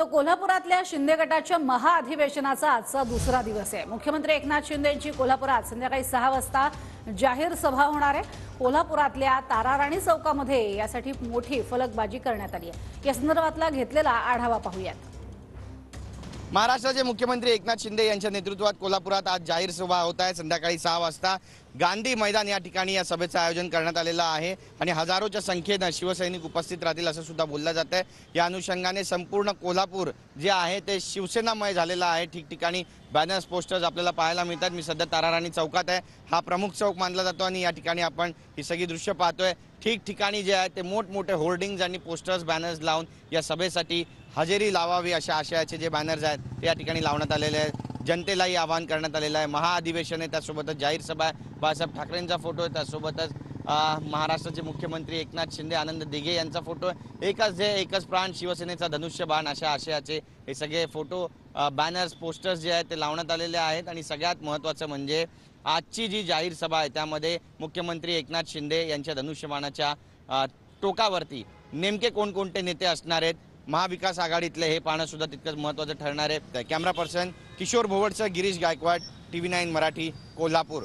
तो कोल्हापुरातल्या शिंदे गटाच्या महाअधिवेशनाचा आजचा दुसरा दिवस आहे। मुख्यमंत्री एकनाथ शिंदे यांची कोल्हापुरात संध्याकाळी 6 वाजता जाहीर सभा होणार आहे। कोल्हापुरातल्या ताराराणी चौकामध्ये यासाठी मोठी फलकबाजी करण्यात आली आहे। या संदर्भातला घेतलेला आढावा पाहूयात। महाराष्ट्राचे मुख्यमंत्री एकनाथ शिंदे यांच्या नेतृत्वात कोल्हापुरात आज जाहीर सभा होत आहे। संध्याकाळी 6 वाजता गांधी मैदान या ठिकाणी या सभेचं आयोजन करण्यात आलेलं आहे आणि हजारोच्या संख्येने शिवसैनिक उपस्थित राहतील असं सुद्धा बोललं जात आहे। या अनुषंगाने संपूर्ण कोल्हापूर जे आहे ते शिवसेनामय झालेलं आहे। ठिकठिकाणी बॅनर्स पोस्टर्स आपल्याला पाहायला मिळतात। मी सध्या ताराराणी चौकात आहे। हा प्रमुख चौक मानला जातो आणि या ठिकाणी आपण ही सगळी दृश्य पाहतोय। ठिकठिकाणी जे आहे ते मोठमोठे होर्डिंग्ज आणि पोस्टर्स बॅनर्स लावून या सभेसाठी हजेरी लावावी अशा आशयाचे जे बॅनर्स आहेत ते या ठिकाणी लावण्यात आलेले आहेत। जनतेलाही आवाहन करण्यात आलेलं आहे। महाअधिवेशन आहे, त्यासोबतच जाहीर सभा आहे। बाळासाहेब ठाकरेंचा फोटो आहे, त्यासोबतच महाराष्ट्राचे मुख्यमंत्री एकनाथ शिंदे, आनंद दिघे यांचा फोटो आहे। एकच ध्येय एकच प्राण, शिवसेनेचा धनुष्यबाण अशा आशयाचे हे सगळे फोटो बॅनर्स पोस्टर्स जे आहेत ते लावण्यात आलेले आहेत। आणि सगळ्यात महत्त्वाचं म्हणजे आजची जी जाहीर सभा आहे त्यामध्ये मुख्यमंत्री एकनाथ शिंदे यांच्या धनुष्यबाणाच्या टोकावरती नेमके कोणकोणते नेते असणार आहेत, महाविकास आघाडीतले हे पाहणं सुद्धा तितकंच महत्त्वाचं ठरणार आहे। कॅमेरा पर्सन किशोर भोवडसह गिरीश गायकवाड, TV9 मराठी, कोल्हापूर।